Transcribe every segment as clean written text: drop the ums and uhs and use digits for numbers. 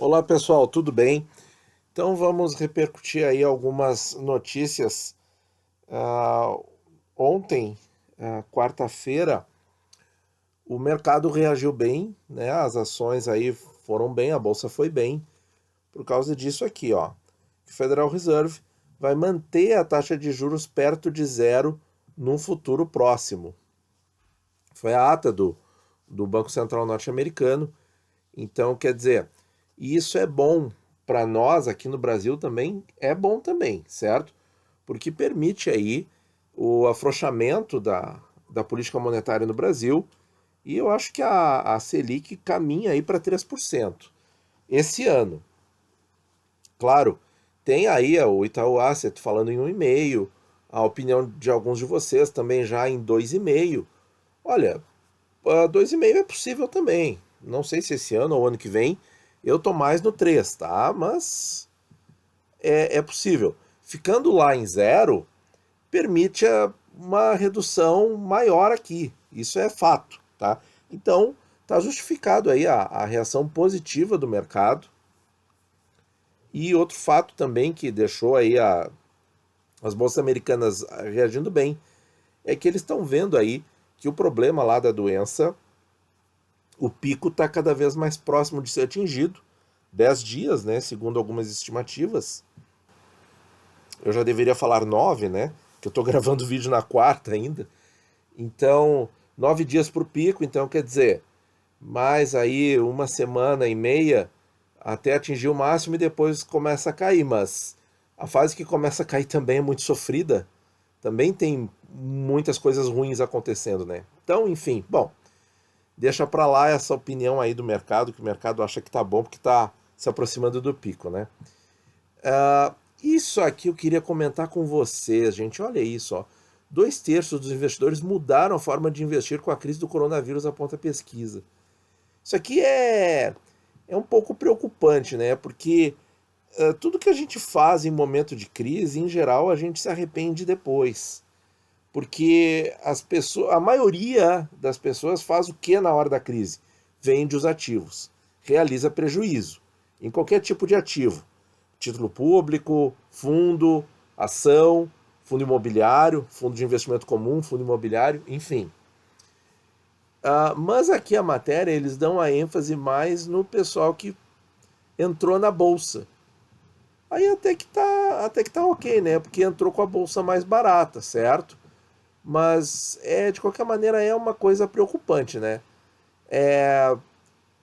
Olá pessoal, tudo bem? Então vamos repercutir aí algumas notícias. Ah, Ontem, quarta-feira, o mercado reagiu bem, né? As ações aí foram bem, a bolsa foi bem, por causa disso aqui, ó. O Federal Reserve vai manter a taxa de juros perto de zero num futuro próximo. Foi a ata do Banco Central norte-americano. Então, quer dizer, isso é bom para nós aqui no Brasil também, é bom também, certo? Porque permite aí o afrouxamento da política monetária no Brasil e eu acho que a Selic caminha aí para 3% esse ano. Claro, tem aí o Itaú Asset falando em 1,5%, a opinião de alguns de vocês também já em 2,5%. Olha, 2,5 é possível também. Não sei se esse ano ou ano que vem. Eu tô mais no 3, tá? Mas é possível. Ficando lá em zero, permite uma redução maior aqui. Isso é fato, tá? Então, tá justificado aí a reação positiva do mercado. E outro fato também que deixou aí as bolsas americanas reagindo bem é que eles estão vendo aí que o problema lá da doença, o pico está cada vez mais próximo de ser atingido. 10 dias, né? Segundo algumas estimativas. Eu já deveria falar 9, né? Que eu estou gravando o vídeo na quarta ainda. Então, 9 dias para o pico, então quer dizer, mais aí uma semana e meia até atingir o máximo e depois começa a cair. Mas a fase que começa a cair também é muito sofrida. Também tem muitas coisas ruins acontecendo, né? Então, enfim, bom, deixa para lá essa opinião aí do mercado, que o mercado acha que tá bom porque tá se aproximando do pico, né? Isso aqui eu queria comentar com vocês, gente. Olha isso, ó. 2/3 dos investidores mudaram a forma de investir com a crise do coronavírus, aponta a pesquisa. Isso aqui é um pouco preocupante, né? Porque tudo que a gente faz em momento de crise, em geral, a gente se arrepende depois. Porque a maioria das pessoas faz o que na hora da crise? Vende os ativos, realiza prejuízo em qualquer tipo de ativo. Título público, fundo, ação, fundo imobiliário, fundo de investimento comum, fundo imobiliário, enfim. Mas aqui a matéria eles dão a ênfase mais no pessoal que entrou na bolsa. Aí até que tá ok, né? Porque entrou com a bolsa mais barata, certo? Mas de qualquer maneira é uma coisa preocupante, né? É,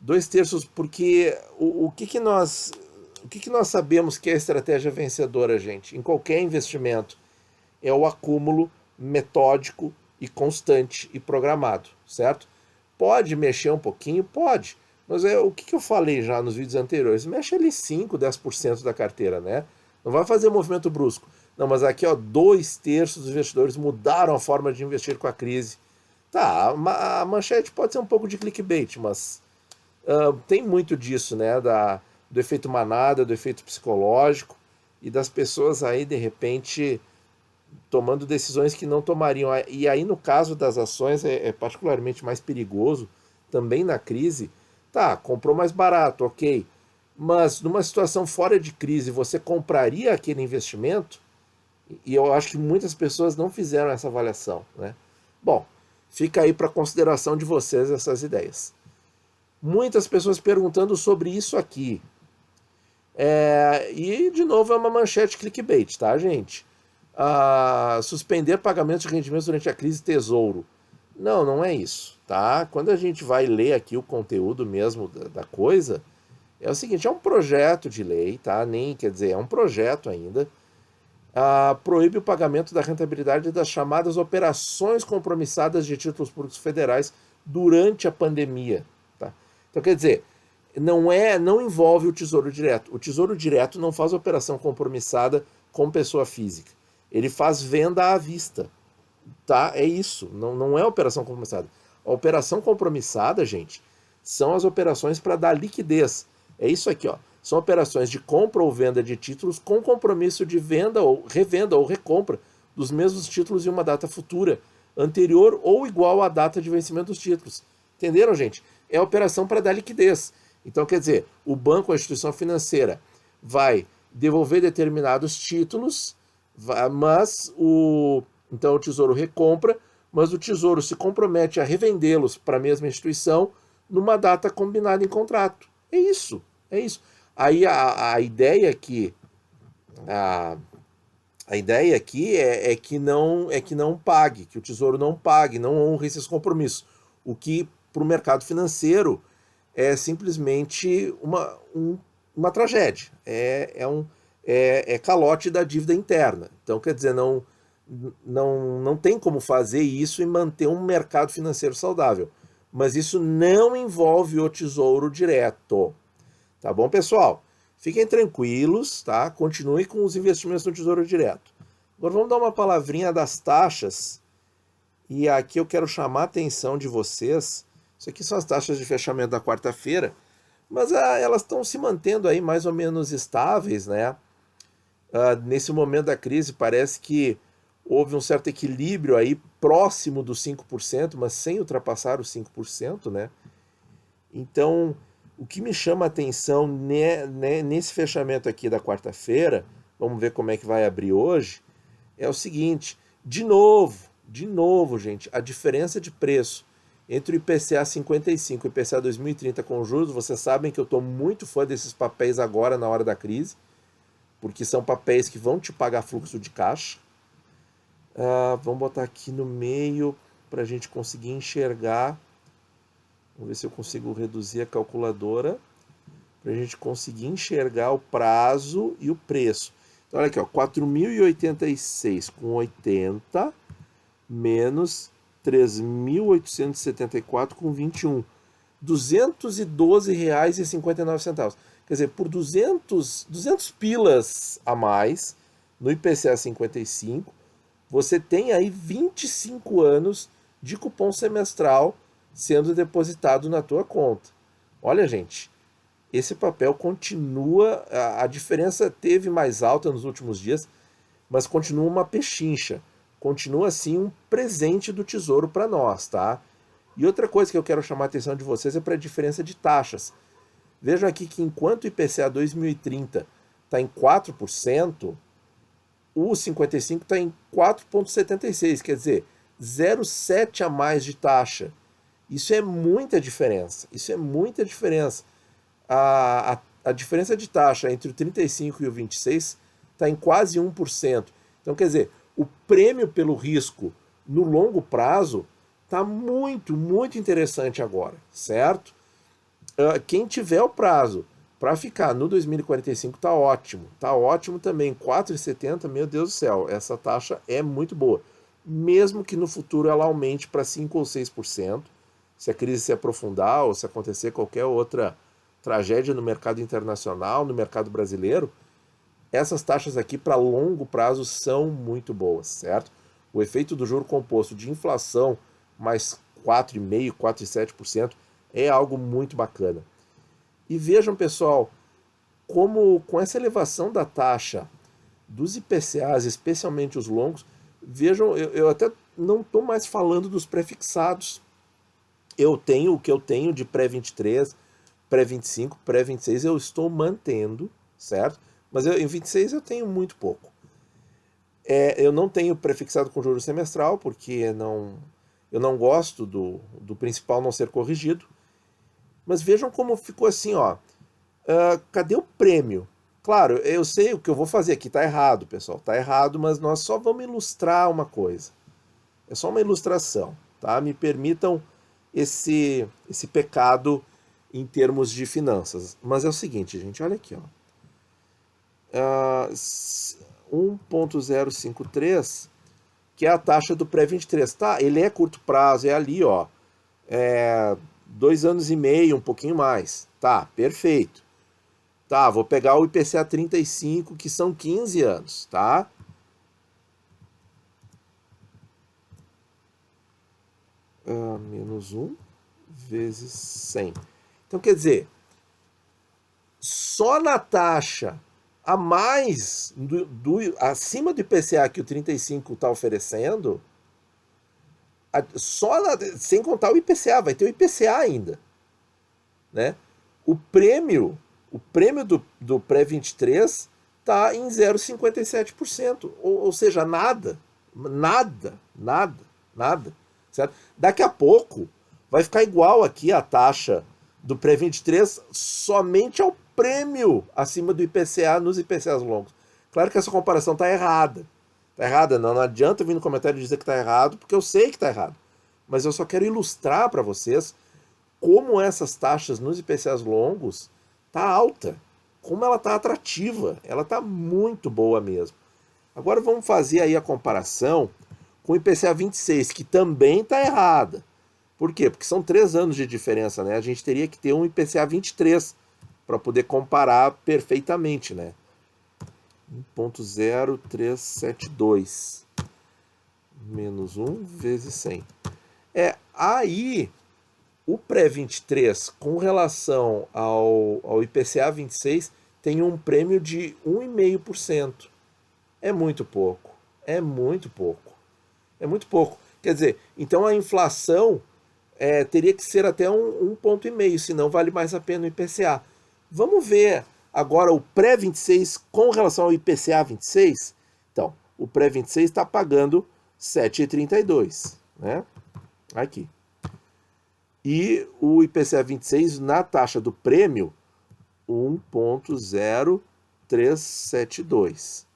2/3, porque o que que nós sabemos que é a estratégia vencedora, gente? Em qualquer investimento é o acúmulo metódico e constante e programado, certo? Pode mexer um pouquinho? Pode. Mas o que eu falei já nos vídeos anteriores? Mexe ali 5, 10% da carteira, né? Não vai fazer movimento brusco. Não, mas aqui, ó, 2/3 dos investidores mudaram a forma de investir com a crise. Tá, a manchete pode ser um pouco de clickbait, mas tem muito disso, né? Do efeito manada, do efeito psicológico e das pessoas aí, de repente, tomando decisões que não tomariam. E aí, no caso das ações, é particularmente mais perigoso, também na crise. Tá, comprou mais barato, ok. Mas numa situação fora de crise, você compraria aquele investimento? E eu acho que muitas pessoas não fizeram essa avaliação, né? Bom, fica aí para consideração de vocês essas ideias. Muitas pessoas perguntando sobre isso aqui. E, de novo, é uma manchete clickbait, tá, gente? Suspender pagamentos de rendimentos durante a crise Tesouro. Não, não é isso, tá? Quando a gente vai ler aqui o conteúdo mesmo da coisa, é o seguinte, é um projeto de lei, tá? Nem, quer dizer, é um projeto ainda. Proíbe o pagamento da rentabilidade das chamadas operações compromissadas de títulos públicos federais durante a pandemia, tá? Então, quer dizer, não envolve o Tesouro Direto. O Tesouro Direto não faz operação compromissada com pessoa física. Ele faz venda à vista, tá? É isso, não é operação compromissada. A operação compromissada, gente, são as operações para dar liquidez. É isso aqui, ó. São operações de compra ou venda de títulos com compromisso de venda ou revenda ou recompra dos mesmos títulos em uma data futura, anterior ou igual à data de vencimento dos títulos. Entenderam, gente? É a operação para dar liquidez. Então, quer dizer, o banco, a instituição financeira, vai devolver determinados títulos, mas então o Tesouro recompra, mas o Tesouro se compromete a revendê-los para a mesma instituição numa data combinada em contrato. É isso, é isso. Aí a ideia aqui, a ideia aqui é que não pague, que o Tesouro não pague, não honre esses compromissos. O que para o mercado financeiro é simplesmente uma tragédia. É calote da dívida interna. Então, quer dizer, não tem como fazer isso e manter um mercado financeiro saudável. Mas isso não envolve o Tesouro direto. Tá bom, pessoal? Fiquem tranquilos, tá? Continuem com os investimentos no Tesouro Direto. Agora vamos dar uma palavrinha das taxas. E aqui eu quero chamar a atenção de vocês. Isso aqui são as taxas de fechamento da quarta-feira, mas elas estão se mantendo aí mais ou menos estáveis, né? Nesse momento da crise parece que houve um certo equilíbrio aí próximo dos 5%, mas sem ultrapassar os 5%, né? Então, o que me chama a atenção nesse fechamento aqui da quarta-feira, vamos ver como é que vai abrir hoje, é o seguinte, de novo, gente, a diferença de preço entre o IPCA 55 e o IPCA 2030 com juros, vocês sabem que eu estou muito fã desses papéis agora na hora da crise, porque são papéis que vão te pagar fluxo de caixa. Vamos botar aqui no meio para a gente conseguir enxergar. Vamos ver se eu consigo reduzir a calculadora para a gente conseguir enxergar o prazo e o preço. Então, olha aqui, ó, 4.086,80 menos 3.874,21. R$ 212,59. Quer dizer, por 200 pilas a mais no IPCA 55, você tem aí 25 anos de cupom semestral sendo depositado na tua conta. Olha, gente, esse papel continua, a diferença teve mais alta nos últimos dias, mas continua uma pechincha. Continua, assim, um presente do Tesouro para nós, tá? E outra coisa que eu quero chamar a atenção de vocês é para a diferença de taxas. Vejam aqui que enquanto o IPCA 2030 está em 4%, o 55 está em 4,76, quer dizer, 0,7 a mais de taxa. Isso é muita diferença, isso é muita diferença. A diferença de taxa entre o 35 e o 26 está em quase 1%. Então, quer dizer, o prêmio pelo risco no longo prazo está muito, muito interessante agora, certo? Quem tiver o prazo para ficar no 2045 está ótimo também, 4,70, meu Deus do céu, essa taxa é muito boa, mesmo que no futuro ela aumente para 5 ou 6%, se a crise se aprofundar ou se acontecer qualquer outra tragédia no mercado internacional, no mercado brasileiro, essas taxas aqui para longo prazo são muito boas, certo? O efeito do juro composto de inflação mais 4,5%, 4,7% é algo muito bacana. E vejam, pessoal, como com essa elevação da taxa dos IPCAs, especialmente os longos, vejam, eu até não estou mais falando dos pré-fixados. Eu tenho o que eu tenho de pré-23, pré-25, pré-26, eu estou mantendo, certo? Mas em 26 eu tenho muito pouco. Eu não tenho prefixado com juros semestral, porque eu não gosto do principal não ser corrigido. Mas vejam como ficou assim, ó. Cadê o prêmio? Claro, eu sei o que eu vou fazer aqui, tá errado, pessoal, tá errado, mas nós só vamos ilustrar uma coisa. É só uma ilustração, tá? Me permitam esse pecado em termos de finanças. Mas é o seguinte, gente, olha aqui, ó. 1,053, que é a taxa do pré-23. Tá, ele é curto prazo, é ali, ó. 2 anos e meio, um pouquinho mais. Tá, perfeito. Tá, vou pegar o IPCA 35, que são 15 anos, tá? Menos 1 vezes 100. Então, quer dizer, só na taxa a mais, acima do IPCA que o 35 está oferecendo, sem contar o IPCA, vai ter o IPCA ainda, né? o prêmio do pré-23 está em 0,57%, ou seja, nada, nada, nada, nada, certo? Daqui a pouco vai ficar igual aqui a taxa do pré-23 somente ao prêmio acima do IPCA nos IPCAs longos. Claro que essa comparação está errada. Está errada, não adianta vir no comentário dizer que está errado, porque eu sei que está errado. Mas eu só quero ilustrar para vocês como essas taxas nos IPCAs longos tá alta, como ela tá atrativa, ela tá muito boa mesmo. Agora vamos fazer aí a comparação com o IPCA 26, que também tá errada. Por quê? Porque são 3 anos de diferença, né? A gente teria que ter um IPCA 23 para poder comparar perfeitamente, né? 1.0372 menos 1 vezes 100. Aí o pré-23 com relação ao IPCA 26 tem um prêmio de 1,5%. É muito pouco. É muito pouco. É muito pouco. Quer dizer, então a inflação teria que ser até um ponto e meio, senão vale mais a pena o IPCA. Vamos ver agora o pré-26 com relação ao IPCA 26. Então, o pré-26 está pagando 7,32, né? Aqui. E o IPCA 26 na taxa do prêmio 1.0372.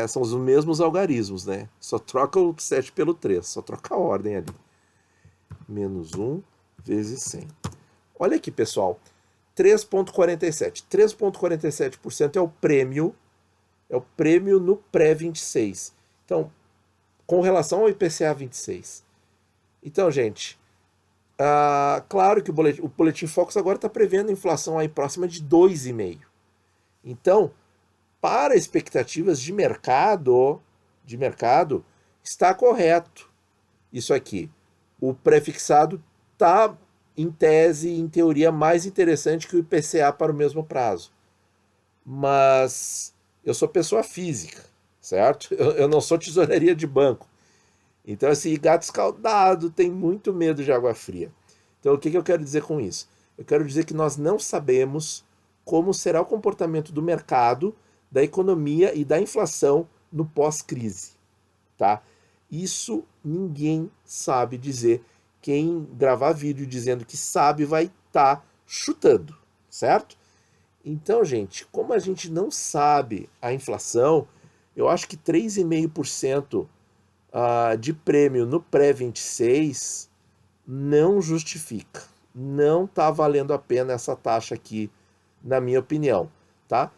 São os mesmos algarismos, né? Só troca o 7 pelo 3, só troca a ordem ali. Menos 1 vezes 100. Olha aqui, pessoal. 3,47. 3,47% é o prêmio no pré-26. Então, com relação ao IPCA 26. Então, gente, claro que o Boletim Focus agora está prevendo inflação aí próxima de 2,5%. Então, para expectativas de mercado, está correto isso aqui. O pré-fixado está, em tese, em teoria, mais interessante que o IPCA para o mesmo prazo. Mas eu sou pessoa física, certo? Eu não sou tesouraria de banco. Então, esse gato escaldado tem muito medo de água fria. Então, o que eu quero dizer com isso? Eu quero dizer que nós não sabemos como será o comportamento do mercado, da economia e da inflação no pós-crise, tá? Isso ninguém sabe dizer. Quem gravar vídeo dizendo que sabe vai estar chutando, certo? Então, gente, como a gente não sabe a inflação, eu acho que 3,5% de prêmio no pré-26 não justifica. Não está valendo a pena essa taxa aqui, na minha opinião, tá?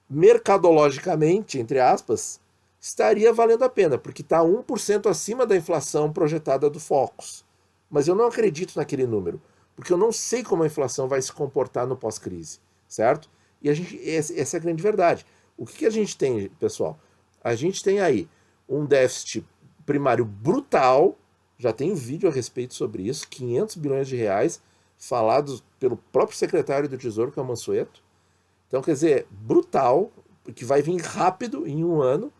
Mercadologicamente, entre aspas, estaria valendo a pena, porque está 1% acima da inflação projetada do Focus. Mas eu não acredito naquele número, porque eu não sei como a inflação vai se comportar no pós-crise, certo? E essa é a grande verdade. O que a gente tem, pessoal? A gente tem aí um déficit primário brutal, já tem um vídeo a respeito sobre isso, 500 bilhões de reais, falados pelo próprio secretário do Tesouro, que é o Mansueto. Então, quer dizer, brutal, que vai vir rápido em um ano.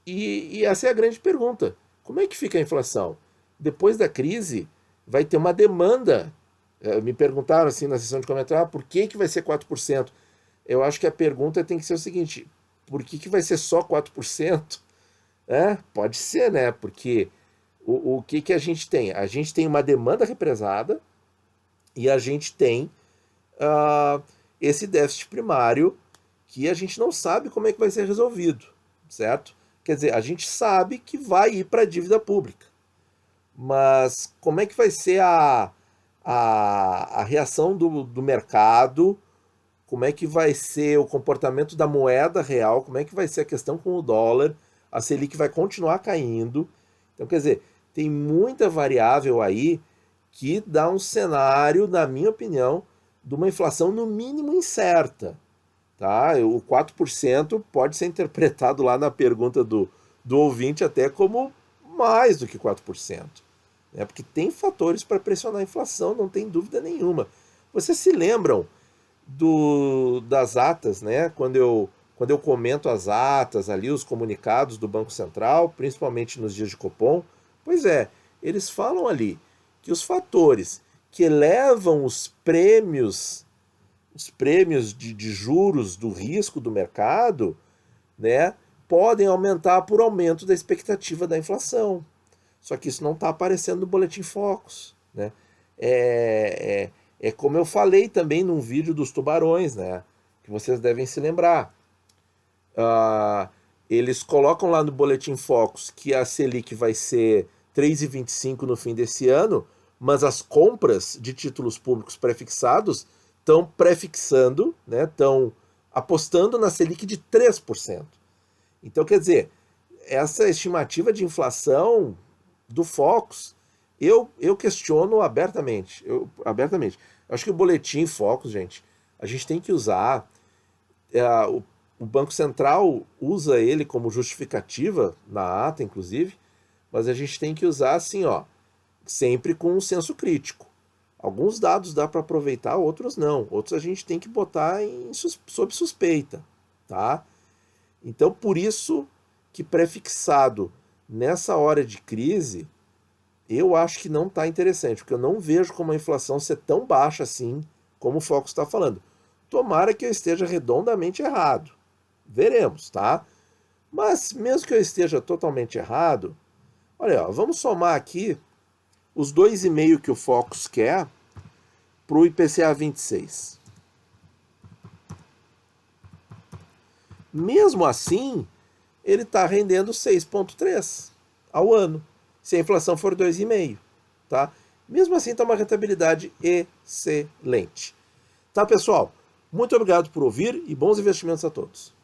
E essa é a grande pergunta. Como é que fica a inflação? Depois da crise, vai ter uma demanda. Me perguntaram assim na sessão de comentário, por que vai ser 4%? Eu acho que a pergunta tem que ser o seguinte, por que vai ser só 4%? Pode ser, né? Porque o que a gente tem? A gente tem uma demanda represada e a gente tem esse déficit primário que a gente não sabe como é que vai ser resolvido, certo? Quer dizer, a gente sabe que vai ir para a dívida pública, mas como é que vai ser a reação do mercado, como é que vai ser o comportamento da moeda real, como é que vai ser a questão com o dólar, a Selic vai continuar caindo. Então, quer dizer, tem muita variável aí que dá um cenário, na minha opinião, de uma inflação no mínimo incerta. Tá? O 4% pode ser interpretado lá na pergunta do ouvinte até como mais do que 4%. Né? Porque tem fatores para pressionar a inflação, não tem dúvida nenhuma. Vocês se lembram das atas, né? Quando eu comento as atas ali, os comunicados do Banco Central, principalmente nos dias de Copom, pois eles falam ali que os fatores que elevam os prêmios de juros do risco do mercado, né, podem aumentar por aumento da expectativa da inflação. Só que isso não está aparecendo no Boletim Focus, né? É como eu falei também num vídeo dos tubarões, né? Que vocês devem se lembrar. Eles colocam lá no Boletim Focus que a Selic vai ser 3,25 no fim desse ano, mas as compras de títulos públicos prefixados estão prefixando, né? Estão apostando na Selic de 3%. Então, quer dizer, essa estimativa de inflação do Focus, eu questiono abertamente. Eu acho que o Boletim Focus, gente, a gente tem que usar. O Banco Central usa ele como justificativa, na ata, inclusive, mas a gente tem que usar assim, ó, sempre com um senso crítico. Alguns dados dá para aproveitar, outros não. Outros a gente tem que botar sob suspeita, tá? Então, por isso que prefixado nessa hora de crise, eu acho que não está interessante, porque eu não vejo como a inflação ser tão baixa assim, como o Focus está falando. Tomara que eu esteja redondamente errado. Veremos, tá? Mas mesmo que eu esteja totalmente errado, olha, ó, vamos somar aqui os 2,5 que o Focus quer para o IPCA 26. Mesmo assim, ele está rendendo 6,3 ao ano, se a inflação for 2,5, tá? Mesmo assim, está uma rentabilidade excelente. Tá, pessoal? Muito obrigado por ouvir e bons investimentos a todos.